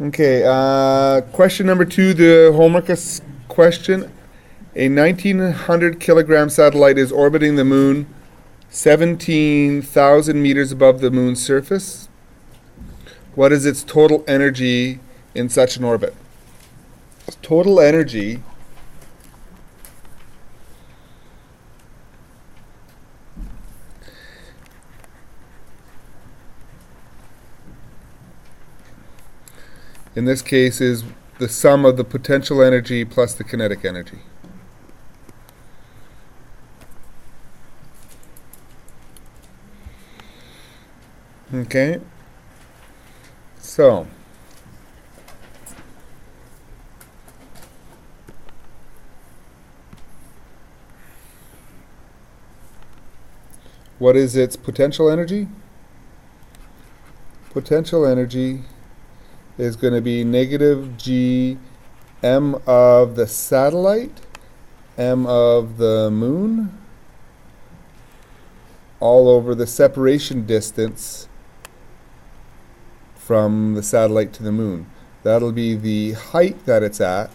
Okay, question number 2, the homework question. A 1900 kilogram satellite is orbiting the moon 17,000 meters above the moon's surface. What is its total energy in such an orbit? Total energy in this case is the sum of the potential energy plus the kinetic energy. Okay, so what is its potential energy? Potential energy is going to be negative g m of the satellite, m of the moon, all over the separation distance from the satellite to the moon. That'll be the height that it's at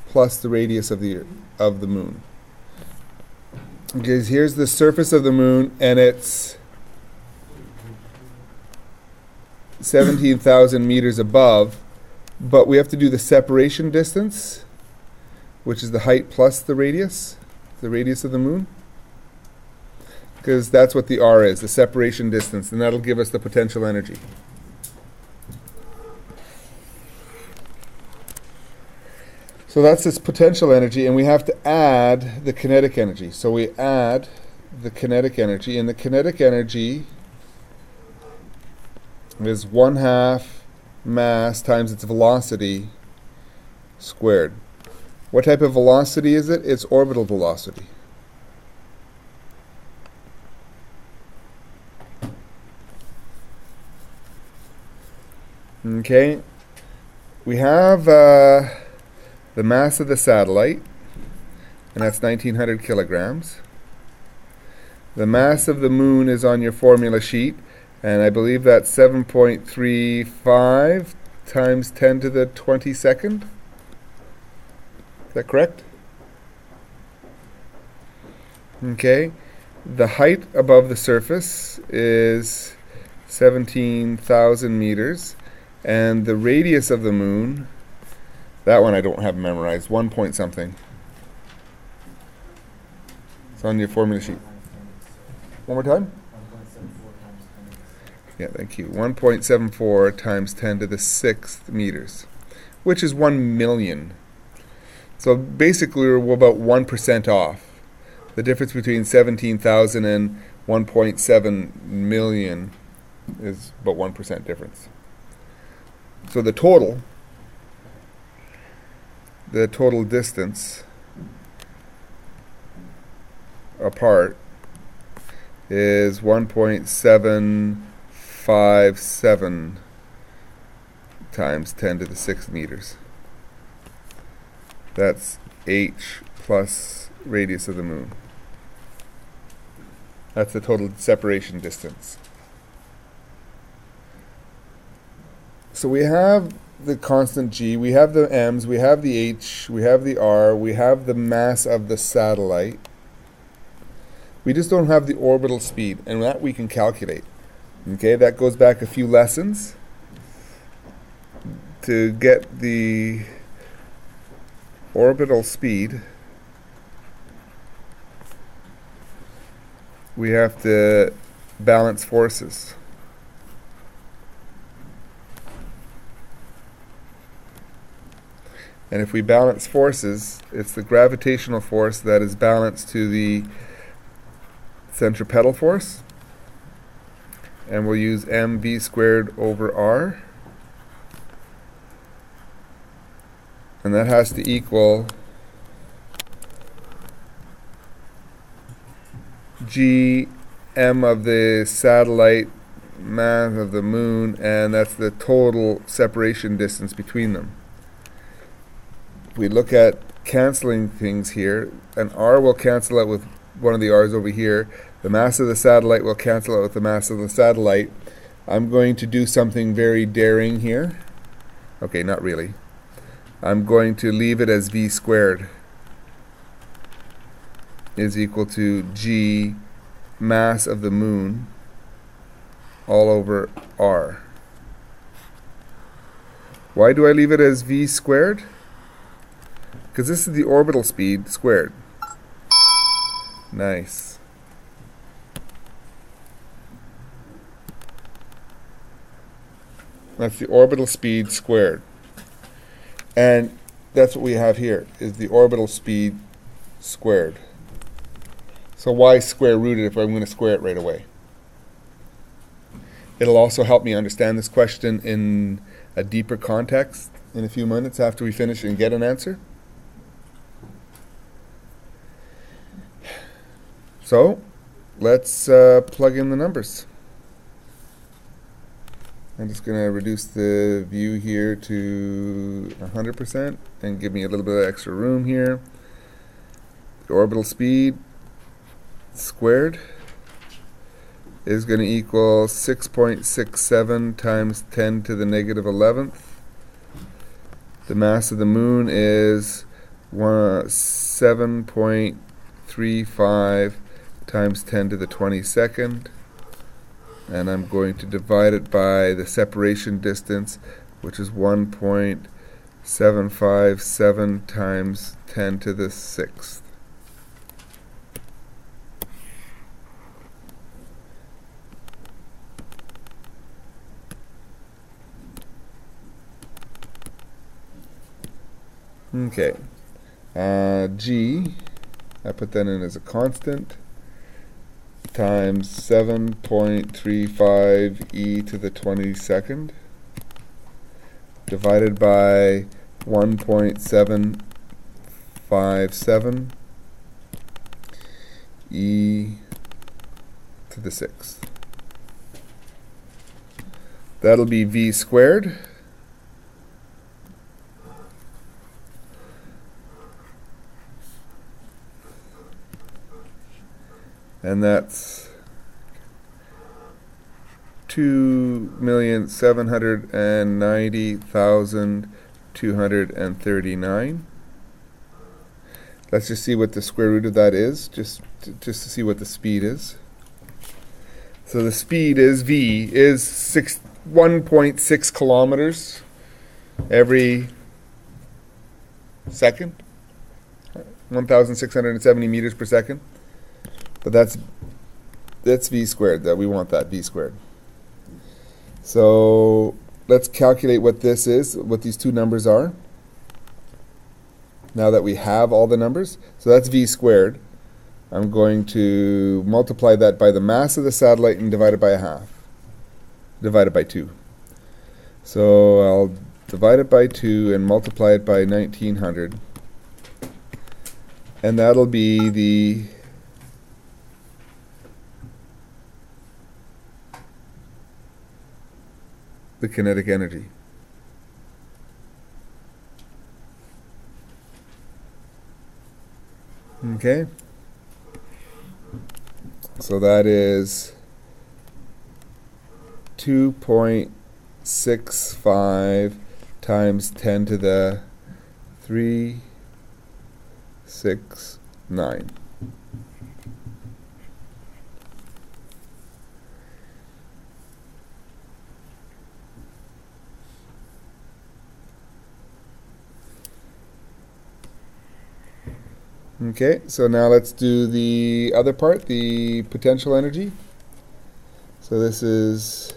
plus the radius of the moon. Okay, here's the surface of the moon, and it's 17,000 meters above, but we have to do the separation distance, which is the height plus the radius of the moon, because that's what the r is, the separation distance, and that'll give us the potential energy. So that's its potential energy, and we have to add the kinetic energy. So we add the kinetic energy, and the kinetic energy is 1/2 mass times its velocity squared. What type of velocity is it? It's orbital velocity. Okay, we have the mass of the satellite, and that's 1900 kilograms. The mass of the moon is on your formula sheet, and I believe that's 7.35 times 10 to the 22nd. Is that correct? Okay. The height above the surface is 17,000 meters, and the radius of the moon, that one I don't have memorized, 1 point something. It's on your formula sheet. One more time? Yeah, thank you. 1.74 times 10 to the 6th meters, which is 1 million. So basically we're about 1% off. The difference between 17,000 and 1.7 million is about 1% difference. So the total distance apart is 1.757 times 10 to the 6th meters. That's h plus radius of the moon. That's the total separation distance. So we have the constant g, we have the m's, we have the h, we have the r, we have the mass of the satellite. We just don't have the orbital speed, and that we can calculate. Okay, that goes back a few lessons. To get the orbital speed, we have to balance forces. And if we balance forces, it's the gravitational force that is balanced to the centripetal force. And we'll use mv squared over r. And that has to equal g m of the satellite, mass of the moon, and that's the total separation distance between them. We look at canceling things here. An r will cancel out with one of the r's over here. The mass of the satellite will cancel out with the mass of the satellite. I'm going to do something very daring here. Okay, not really. I'm going to leave it as v squared is equal to g mass of the moon all over r. Why do I leave it as v squared? Because this is the orbital speed squared. Nice. That's the orbital speed squared. And that's what we have here, is the orbital speed squared. So why square root it if I'm going to square it right away? It'll also help me understand this question in a deeper context in a few minutes after we finish and get an answer. So let's plug in the numbers. I'm just going to reduce the view here to 100% and give me a little bit of extra room here. The orbital speed squared is going to equal 6.67 times 10 to the negative 11th. The mass of the moon is 7.35 times 10 to the 22nd. And I'm going to divide it by the separation distance, which is 1.757 times 10 to the 6th. Okay, G, I put that in as a constant, times 7.35 e to the 22nd, divided by 1.757 e to the 6th. That'll be v squared. And that's 2,790,239. Let's just see what the square root of that is, just to see what the speed is. So the speed is v is 1.6 kilometers every second, 1,670 meters per second. But that's v squared, that we want that v squared. So let's calculate what this is, what these two numbers are, now that we have all the numbers. So that's v squared. I'm going to multiply that by the mass of the satellite and divide it by a half, divided by 2. So I'll divide it by 2 and multiply it by 1900. And that'll be the kinetic energy. Okay, so that is 2.65 times 10 to the 369. Okay, so now let's do the other part, the potential energy. So this is,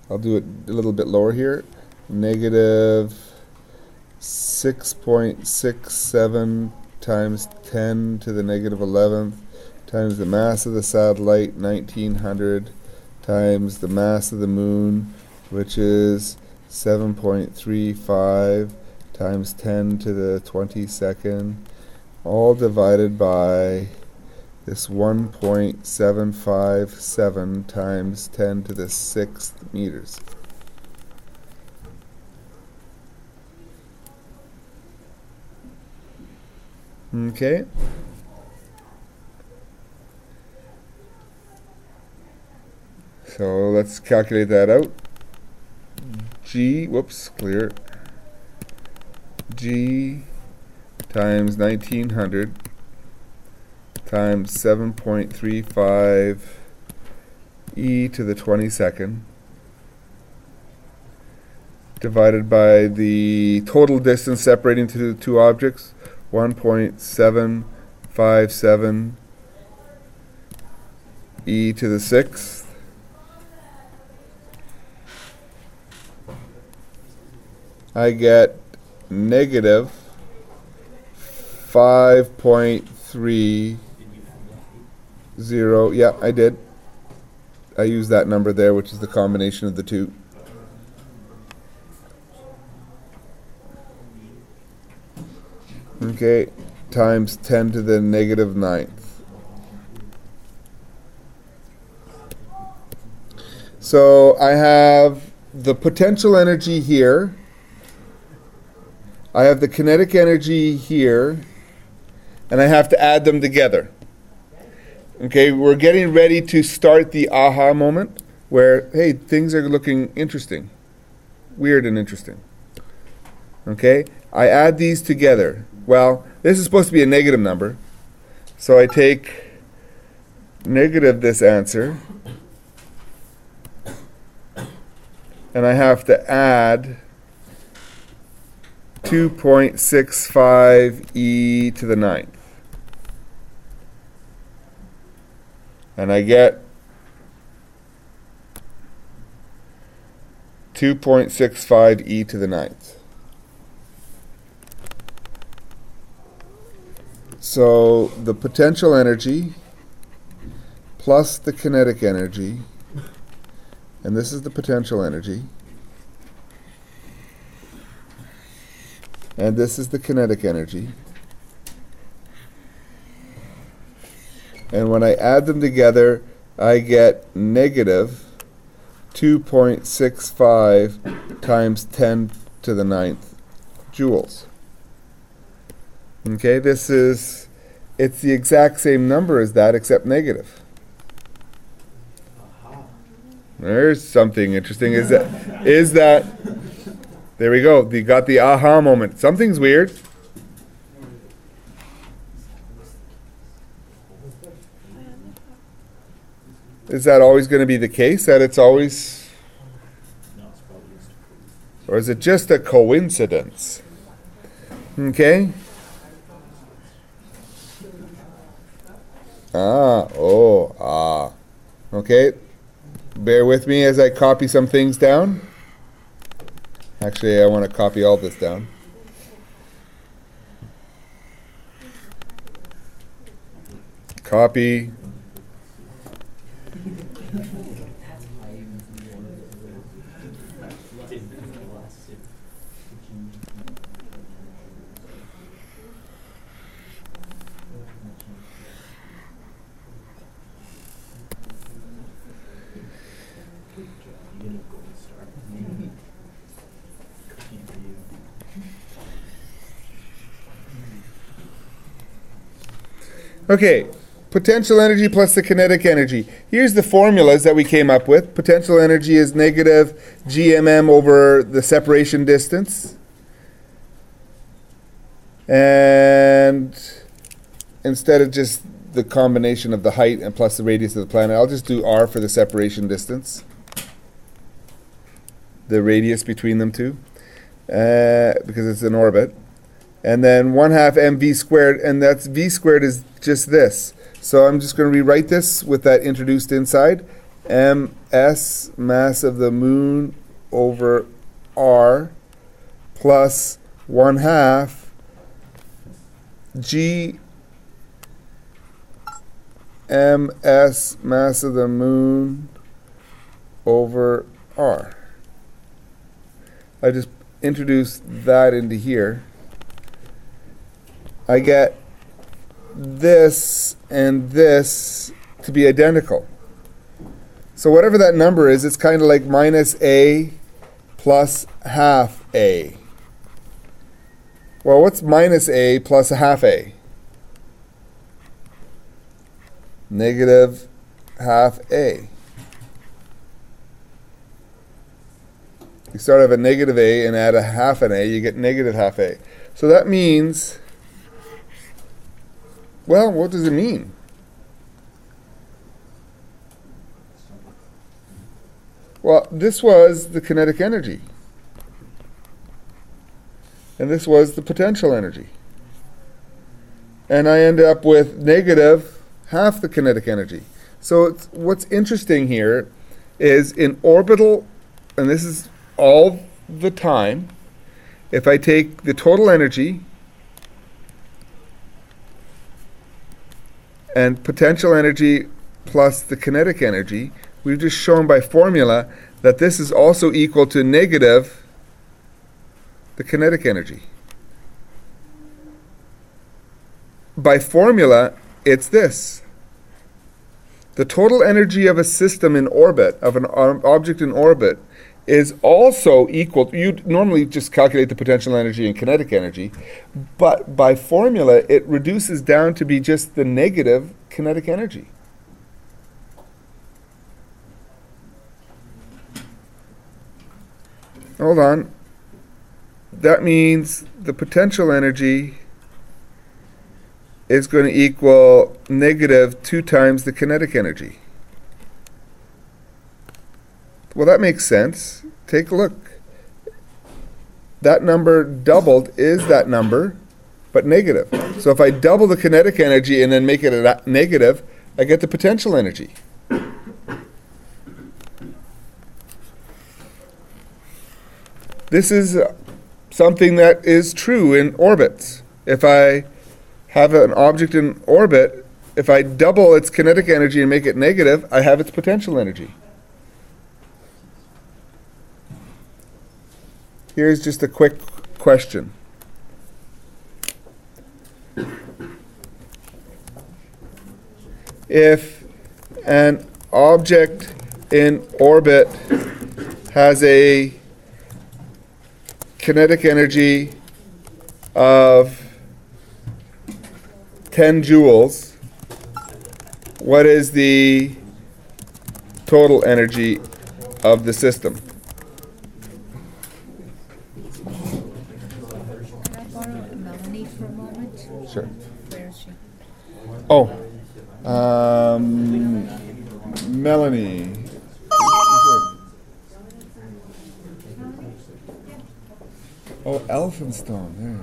I'll do it a little bit lower here, negative 6.67 times 10 to the negative 11th times the mass of the satellite, 1900, times the mass of the moon, which is 7.35 times 10 to the 22nd, all divided by this 1.757 times 10 to the 6th meters. Okay. So let's calculate that out. G, whoops, clear. G times 1900 times 7.35 e to the 22nd divided by the total distance separating the two objects, 1.757 e to the 6th. I get negative 5.30. Yeah, I did. I used that number there, which is the combination of the two. Okay, times 10 to the negative 9th. So I have the potential energy here. I have the kinetic energy here. And I have to add them together. Okay, we're getting ready to start the aha moment where, hey, things are looking interesting. Weird and interesting. Okay, I add these together. Well, this is supposed to be a negative number. So I take negative this answer. And I have to add 2.65 e to the 9th. And I get 2.65 e to the 9th. So the potential energy plus the kinetic energy, and this is the potential energy, and this is the kinetic energy. And when I add them together, I get negative 2.65 times 10 to the 9th joules. Okay, it's the exact same number as that, except negative. There's something interesting. Is that, there we go. You got the aha moment. Something's weird. Is that always going to be the case? That it's always... Or is it just a coincidence? Okay. Okay. Bear with me as I copy some things down. Actually, I want to copy all this down. Copy. Okay, potential energy plus the kinetic energy. Here's the formulas that we came up with. Potential energy is negative gmm over the separation distance. And instead of just the combination of the height and plus the radius of the planet, I'll just do r for the separation distance. The radius between them two, because it's an orbit. And then 1/2 mv squared, and that's v squared is just this. So I'm just going to rewrite this with that introduced inside. ms, mass of the moon, over r, plus 1/2 g ms, mass of the moon, over r. I just introduced that into here. I get this and this to be identical. So whatever that number is, it's kind of like minus a plus half a. Well, what's minus a plus a half a? Negative half a. You start off at negative a and add a half an a, you get negative half a. So that means, well, what does it mean? Well, this was the kinetic energy. And this was the potential energy. And I end up with negative half the kinetic energy. So what's interesting here is in orbital, and this is all the time, if I take the total energy and potential energy plus the kinetic energy, we've just shown by formula that this is also equal to negative the kinetic energy. By formula, it's this. The total energy of a system in orbit, of an object in orbit, is also equal. You normally just calculate the potential energy and kinetic energy, but by formula, it reduces down to be just the negative kinetic energy. Hold on. That means the potential energy is going to equal negative 2 times the kinetic energy. Well, that makes sense. Take a look. That number doubled is that number, but negative. So if I double the kinetic energy and then make it a negative, I get the potential energy. This is something that is true in orbits. If I have an object in orbit, if I double its kinetic energy and make it negative, I have its potential energy. Here's just a quick question. If an object in orbit has a kinetic energy of 10 joules, what is the total energy of the system? Can I borrow Melanie for a moment? Sure. Where is she? Oh, Melanie. Oh, Elphinstone, there.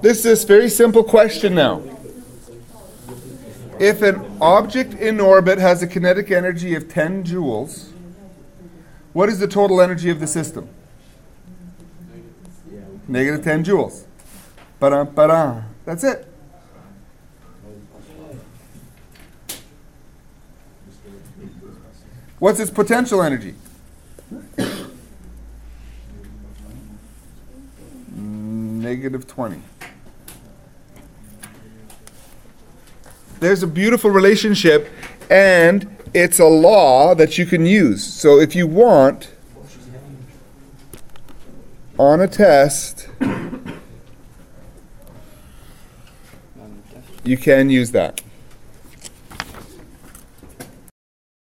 This is a very simple question now. If an object in orbit has a kinetic energy of 10 joules, what is the total energy of the system? Negative 10 joules. Ba-dum. That's it. What's its potential energy? Negative 20. There's a beautiful relationship, and it's a law that you can use. So if you want, on a test, you can use that.